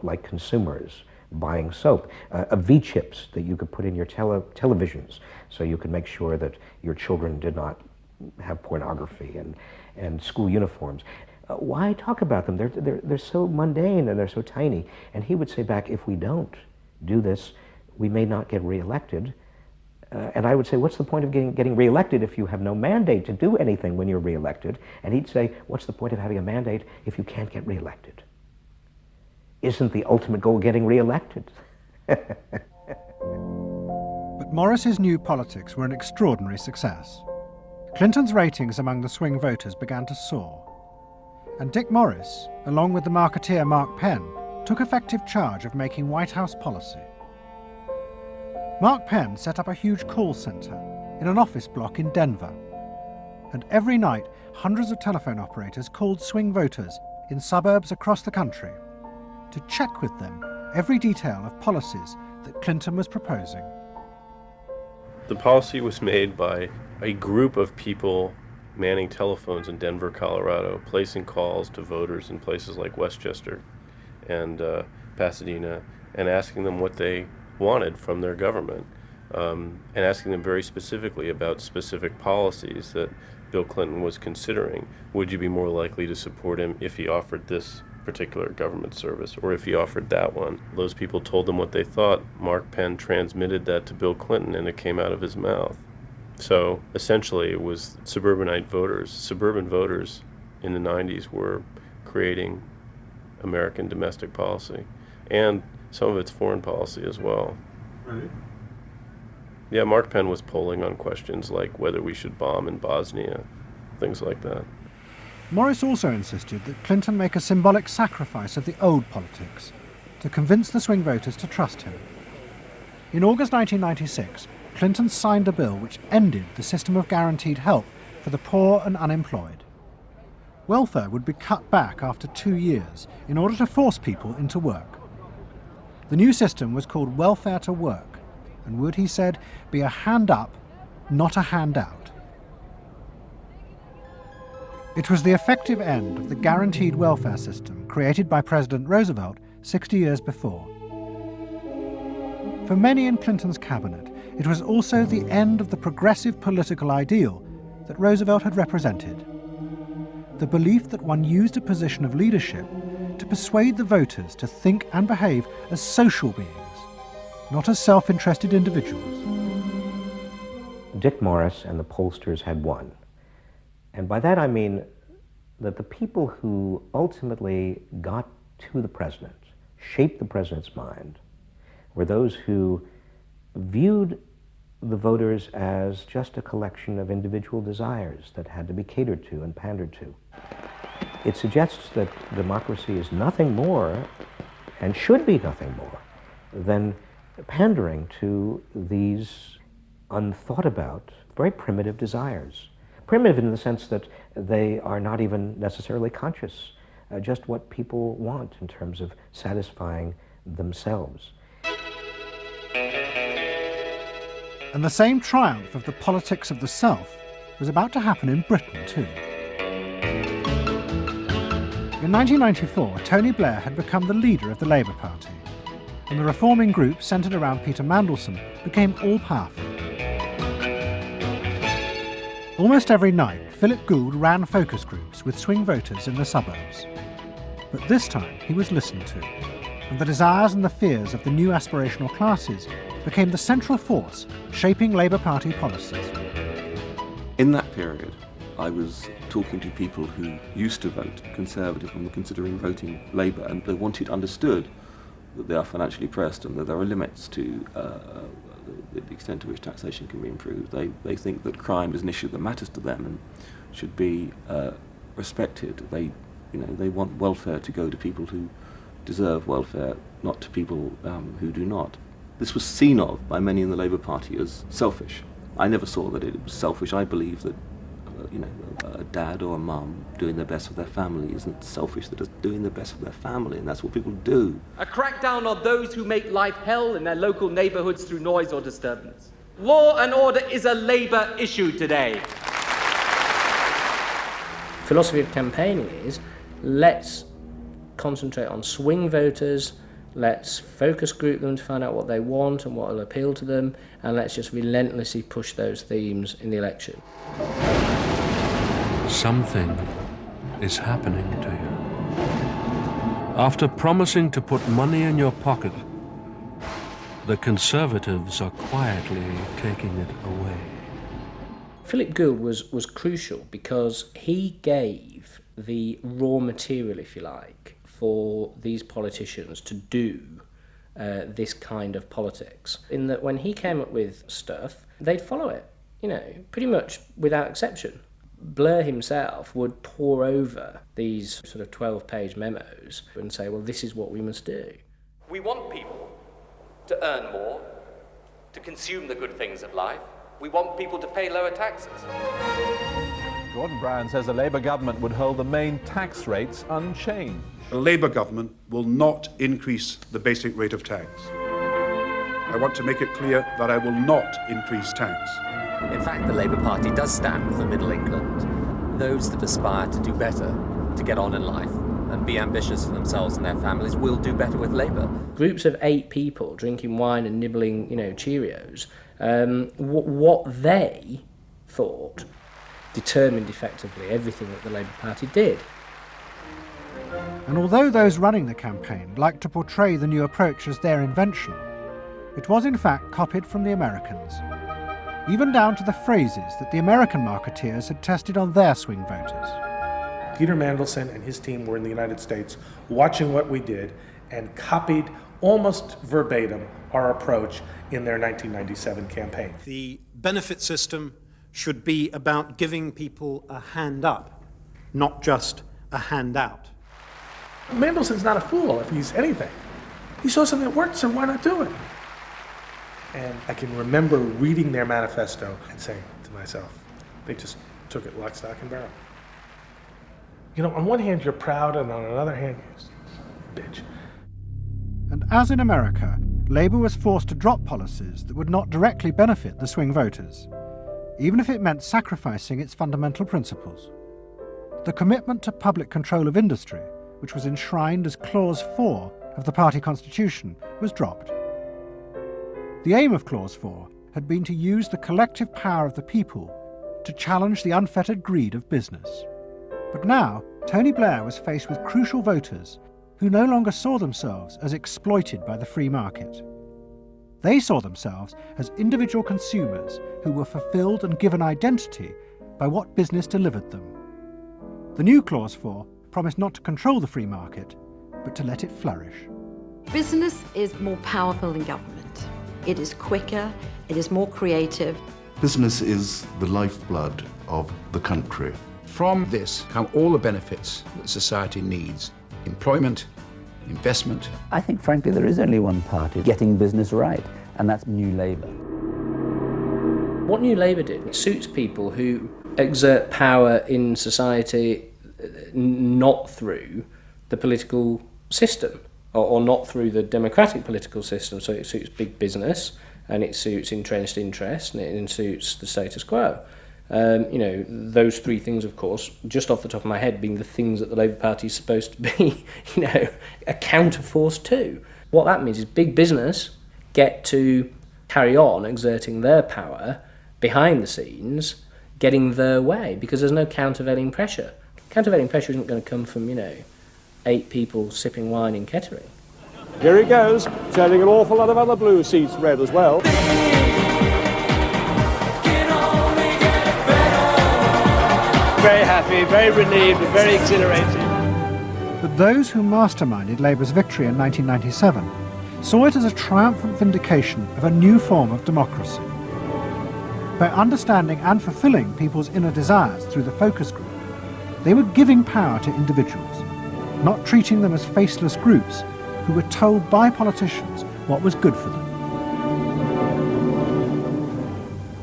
[SPEAKER 5] like consumers, buying soap, V-chips that you could put in your televisions so you could make sure that your children did not have pornography, and school uniforms. Why talk about them? They're so mundane and they're so tiny. And he would say back, if we don't do this, we may not get reelected. And I would say, what's the point of getting reelected if you have no mandate to do anything when you're reelected? And he'd say, what's the point of having a mandate if you can't get reelected? Isn't the ultimate goal getting reelected?
[SPEAKER 2] But Morris's new politics were an extraordinary success. Clinton's ratings among the swing voters began to soar. And Dick Morris, along with the marketeer Mark Penn, took effective charge of making White House policy. Mark Penn set up a huge call centre in an office block in Denver. And every night, hundreds of telephone operators called swing voters in suburbs across the country to check with them every detail of policies that Clinton was proposing.
[SPEAKER 6] The policy was made by a group of people manning telephones in Denver, Colorado, placing calls to voters in places like Westchester and Pasadena, and asking them what they wanted from their government, and asking them very specifically about specific policies that Bill Clinton was considering. Would you be more likely to support him if he offered this particular government service, or if he offered that one? Those people told them what they thought. Mark Penn transmitted that to Bill Clinton, and it came out of his mouth. So essentially it was suburban voters in the 90s were creating American domestic policy, and some of its foreign policy as well.
[SPEAKER 3] Right.
[SPEAKER 6] Yeah, Mark Penn was polling on questions like whether we should bomb in Bosnia, things like that.
[SPEAKER 2] Morris also insisted that Clinton make a symbolic sacrifice of the old politics to convince the swing voters to trust him. In August 1996, Clinton signed a bill which ended the system of guaranteed help for the poor and unemployed. Welfare would be cut back after 2 years in order to force people into work. The new system was called welfare to work, and would, he said, be a hand up, not a handout. It was the effective end of the guaranteed welfare system created by President Roosevelt 60 years before. For many in Clinton's cabinet, it was also the end of the progressive political ideal that Roosevelt had represented. The belief that one used a position of leadership to persuade the voters to think and behave as social beings, not as self-interested individuals.
[SPEAKER 5] Dick Morris and the pollsters had won. And by that I mean that the people who ultimately got to the president, shaped the president's mind, were those who viewed the voters as just a collection of individual desires that had to be catered to and pandered to. It suggests that democracy is nothing more, and should be nothing more, than pandering to these unthought about, very primitive desires. Primitive in the sense that they are not even necessarily conscious, just what people want in terms of satisfying themselves.
[SPEAKER 2] And the same triumph of the politics of the self was about to happen in Britain too. In 1994, Tony Blair had become the leader of the Labour Party, and the reforming group centred around Peter Mandelson became all-powerful. Almost every night, Philip Gould ran focus groups with swing voters in the suburbs. But this time, he was listened to, and the desires and the fears of the new aspirational classes became the central force shaping Labour Party policies.
[SPEAKER 12] In that period, I was talking to people who used to vote Conservative and were considering voting Labour, and they understood that they are financially pressed and that there are limits to the extent to which taxation can be improved. They think that crime is an issue that matters to them and should be respected. They You know, they want welfare to go to people who deserve welfare, not to people who do not. This was seen of by many in the Labour Party as selfish. I never saw that it was selfish. I believe that a dad or a mum doing their best for their family isn't selfish. They're just doing their best for their family, and that's what people do.
[SPEAKER 7] A crackdown on those who make life hell in their local neighbourhoods through noise or disturbance. Law and order is a Labour issue today.
[SPEAKER 8] Philosophy of campaigning is, let's concentrate on swing voters, let's focus group them to find out what they want and what will appeal to them, and let's just relentlessly push those themes in the election.
[SPEAKER 9] Something is happening to you. After promising to put money in your pocket, the Conservatives are quietly taking it away.
[SPEAKER 8] Philip Gould was crucial because he gave the raw material, if you like, for these politicians to do this kind of politics. In that when he came up with stuff, they'd follow it, you know, pretty much without exception. Blair himself would pore over these sort of 12-page memos and say, well, this is what we must do.
[SPEAKER 7] We want people to earn more, to consume the good things of life. We want people to pay lower taxes.
[SPEAKER 10] Gordon Brown says the Labour government would hold the main tax rates unchanged.
[SPEAKER 26] The Labour government will not increase the basic rate of tax. I want to make it clear that I will not increase tax.
[SPEAKER 13] In fact, the Labour Party does stand for Middle England. Those that aspire to do better, to get on in life, and be ambitious for themselves and their families will do better with Labour.
[SPEAKER 8] Groups of 8 people drinking wine and nibbling, you know, Cheerios, what they thought determined effectively everything that the Labour Party did.
[SPEAKER 2] And although those running the campaign liked to portray the new approach as their invention, it was in fact copied from the Americans, even down to the phrases that the American marketeers had tested on their swing voters.
[SPEAKER 4] Peter Mandelson and his team were in the United States watching what we did and copied almost verbatim our approach in their 1997 campaign.
[SPEAKER 14] The benefit system should be about giving people a hand up, not just a handout.
[SPEAKER 4] Mandelson's not a fool if he's anything. He saw something that worked, so why not do it? And I can remember reading their manifesto and saying to myself, they just took it lock, stock, and barrel. You know, on one hand, you're proud, and on another hand, you're bitch.
[SPEAKER 2] And as in America, Labour was forced to drop policies that would not directly benefit the swing voters, even if it meant sacrificing its fundamental principles. The commitment to public control of industry, which was enshrined as Clause 4 of the party constitution, was dropped. The aim of Clause 4 had been to use the collective power of the people to challenge the unfettered greed of business. But now, Tony Blair was faced with crucial voters who no longer saw themselves as exploited by the free market. They saw themselves as individual consumers who were fulfilled and given identity by what business delivered them. The new Clause 4 promised not to control the free market, but to let it flourish.
[SPEAKER 17] Business is more powerful than government. It is quicker, it is more creative.
[SPEAKER 28] Business is the lifeblood of the country.
[SPEAKER 29] From this come all the benefits that society needs. Employment, investment.
[SPEAKER 21] I think, frankly, there is only one party getting business right, and that's New Labour.
[SPEAKER 8] What New Labour did, it suits people who exert power in society not through the political system, or not through the democratic political system. So it suits big business, and it suits entrenched interest, and it suits the status quo. You know, those 3 things, of course, just off the top of my head, being the things that the Labour Party is supposed to be, you know, a counterforce to. What that means is big business get to carry on exerting their power behind the scenes, getting their way, because there's no countervailing pressure. Countervailing pressure isn't going to come from, you know, 8 people sipping wine in Kettering.
[SPEAKER 11] Here he goes, turning an awful lot of other blue seats red as well.
[SPEAKER 22] Very happy, very relieved, and very exhilarated.
[SPEAKER 2] But those who masterminded Labour's victory in 1997 saw it as a triumphant vindication of a new form of democracy. By understanding and fulfilling people's inner desires through the focus group, They were giving power to individuals, not treating them as faceless groups who were told by politicians what was good for them.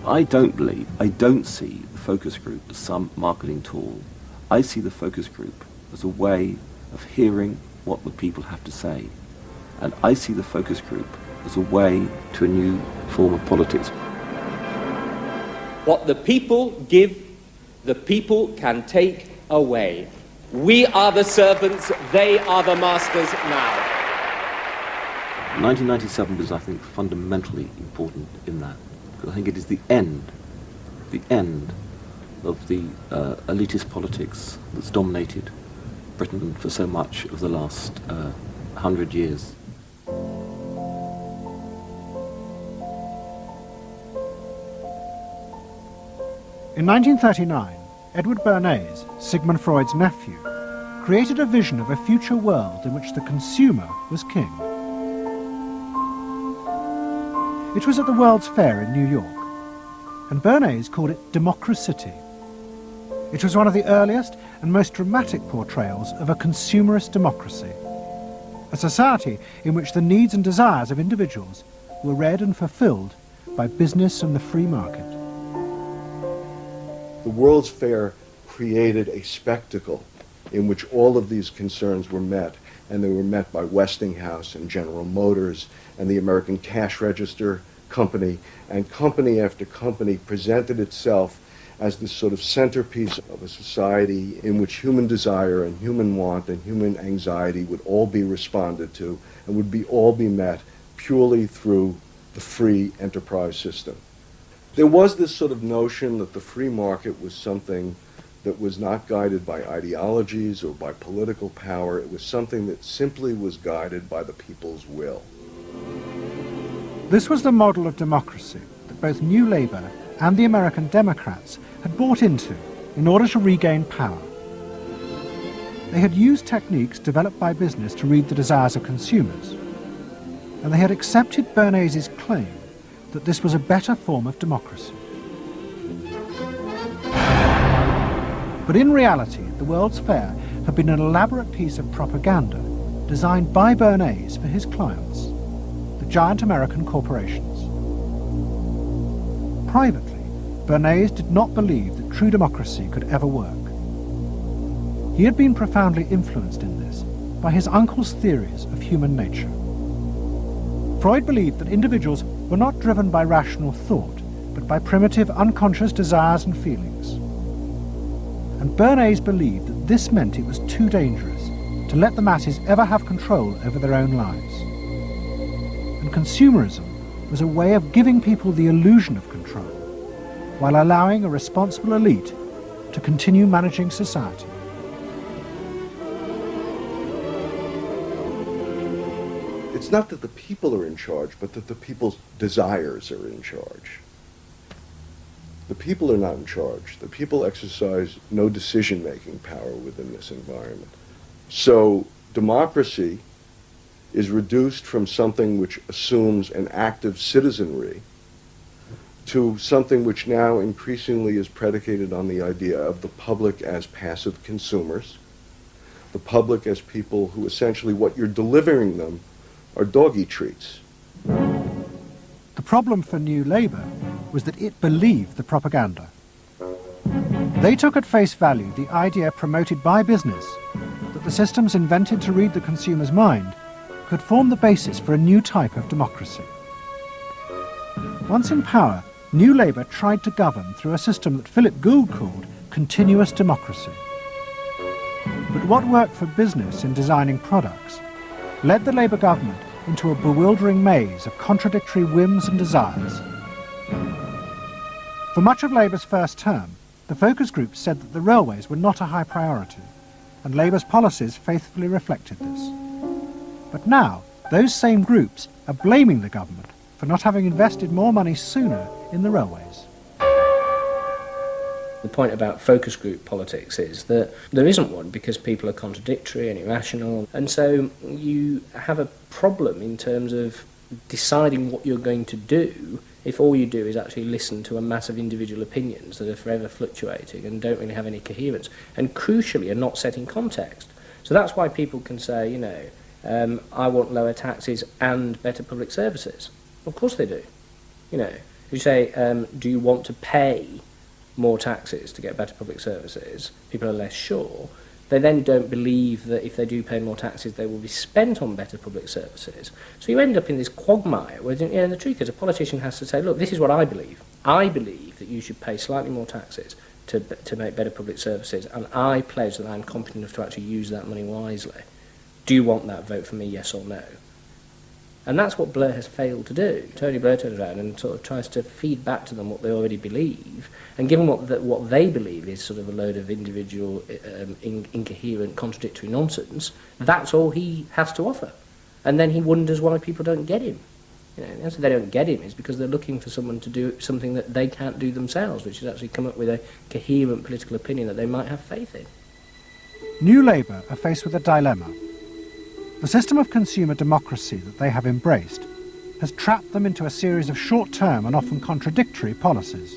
[SPEAKER 12] I don't see the focus group as some marketing tool. I see the focus group as a way of hearing what the people have to say. And I see the focus group as a way to a new form of politics.
[SPEAKER 7] What the people give, the people can take away. We are the servants, they are the masters now.
[SPEAKER 12] 1997 was, I think, fundamentally important in that. Because I think it is the end of the elitist politics that's dominated Britain for so much of the last 100 years.
[SPEAKER 2] In 1939, Edward Bernays, Sigmund Freud's nephew, created a vision of a future world in which the consumer was king. It was at the World's Fair in New York, and Bernays called it Democracy. It was one of the earliest and most dramatic portrayals of a consumerist democracy, a society in which the needs and desires of individuals were read and fulfilled by business and the free market.
[SPEAKER 15] The World's Fair created a spectacle in which all of these concerns were met, and they were met by Westinghouse and General Motors and the American Cash Register Company, and company after company presented itself as this sort of centerpiece of a society in which human desire and human want and human anxiety would all be responded to and would all be met purely through the free enterprise system. There was this sort of notion that the free market was something that was not guided by ideologies or by political power. It was something that simply was guided by the people's will.
[SPEAKER 2] This was the model of democracy that both New Labour and the American Democrats had bought into in order to regain power. They had used techniques developed by business to read the desires of consumers, and they had accepted Bernays' claim that this was a better form of democracy. But in reality, the World's Fair had been an elaborate piece of propaganda designed by Bernays for his clients, the giant American corporations. Privately, Bernays did not believe that true democracy could ever work. He had been profoundly influenced in this by his uncle's theories of human nature. Freud believed that individuals were not driven by rational thought, but by primitive, unconscious desires and feelings. And Bernays believed that this meant it was too dangerous to let the masses ever have control over their own lives. And consumerism was a way of giving people the illusion of control, while allowing a responsible elite to continue managing society.
[SPEAKER 15] It's not that the people are in charge, but that the people's desires are in charge. The people are not in charge. The people exercise no decision-making power within this environment. So democracy is reduced from something which assumes an active citizenry to something which now increasingly is predicated on the idea of the public as passive consumers, the public as people who essentially what you're delivering them are doggy treats.
[SPEAKER 2] The problem for New Labour was that it believed the propaganda. They took at face value the idea promoted by business that the systems invented to read the consumer's mind could form the basis for a new type of democracy. Once in power, New Labour tried to govern through a system that Philip Gould called continuous democracy. But what worked for business in designing products led the Labour government into a bewildering maze of contradictory whims and desires. For much of Labour's first term, the focus groups said that the railways were not a high priority, and Labour's policies faithfully reflected this. But now, those same groups are blaming the government for not having invested more money sooner in the railways.
[SPEAKER 8] The point about focus group politics is that there isn't one because people are contradictory and irrational, and so you have a problem in terms of deciding what you're going to do if all you do is actually listen to a mass of individual opinions that are forever fluctuating and don't really have any coherence, and crucially are not set in context. So that's why people can say, I want lower taxes and better public services. Of course they do. You say, do you want to pay more taxes to get better public services? People are less sure. They then don't believe that if they do pay more taxes, they will be spent on better public services. So you end up in this quagmire where the truth is a politician has to say, look, this is what I believe. I believe that you should pay slightly more taxes to make better public services, and I pledge that I'm competent enough to actually use that money wisely. Do you want that? Vote for me, yes or no. And that's what Blair has failed to do. Tony Blair turns around and sort of tries to feed back to them what they already believe, and given what they believe is sort of a load of individual, incoherent, contradictory nonsense, that's all he has to offer. And then he wonders why people don't get him. The answer they don't get him is because they're looking for someone to do something that they can't do themselves, which is actually come up with a coherent political opinion that they might have faith in.
[SPEAKER 2] New Labour are faced with a dilemma. The system of consumer democracy that they have embraced has trapped them into a series of short-term and often contradictory policies.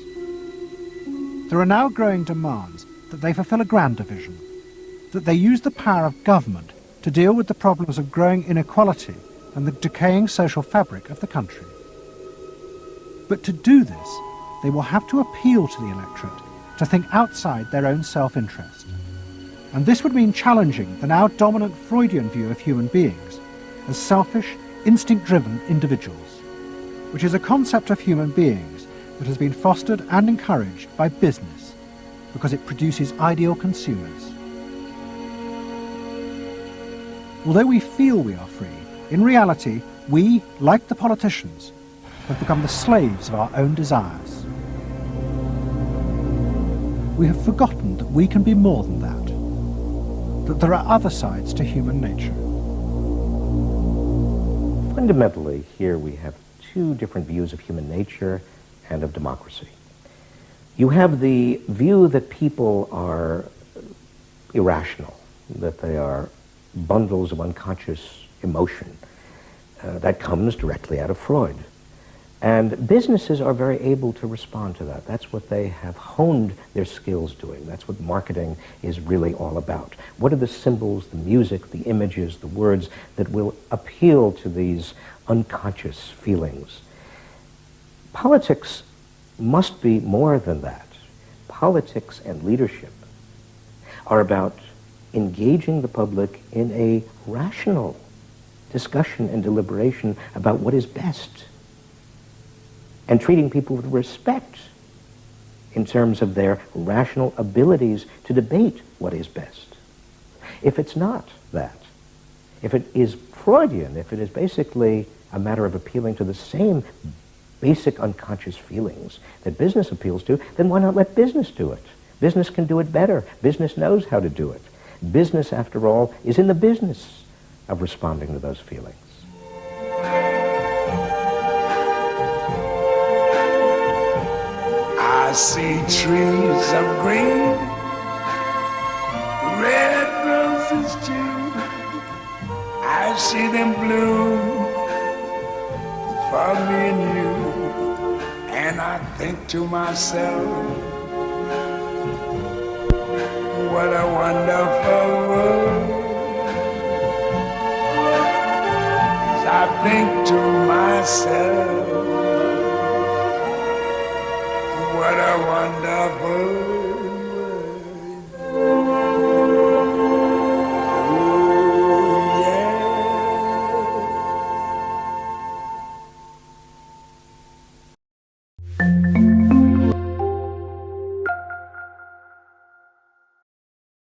[SPEAKER 2] There are now growing demands that they fulfil a grander vision, that they use the power of government to deal with the problems of growing inequality and the decaying social fabric of the country. But to do this, they will have to appeal to the electorate to think outside their own self-interest. And this would mean challenging the now dominant Freudian view of human beings as selfish, instinct-driven individuals, which is a concept of human beings that has been fostered and encouraged by business because it produces ideal consumers. Although we feel we are free, in reality, we, like the politicians, have become the slaves of our own desires. We have forgotten that we can be more than that there are other sides to human nature.
[SPEAKER 5] Fundamentally, here we have two different views of human nature and of democracy. You have the view that people are irrational, that they are bundles of unconscious emotion. That comes directly out of Freud. And businesses are very able to respond to that. That's what they have honed their skills doing. That's what marketing is really all about. What are the symbols, the music, the images, the words that will appeal to these unconscious feelings? Politics must be more than that. Politics and leadership are about engaging the public in a rational discussion and deliberation about what is best, and treating people with respect in terms of their rational abilities to debate what is best. If it's not that, if it is Freudian, if it is basically a matter of appealing to the same basic unconscious feelings that business appeals to, then why not let business do it? Business can do it better. Business knows how to do it. Business, after all, is in the business of responding to those feelings.
[SPEAKER 1] I see trees of green, red roses too. I see them bloom for me and you. And I think to myself, what a wonderful world. I think to myself, what a wonderful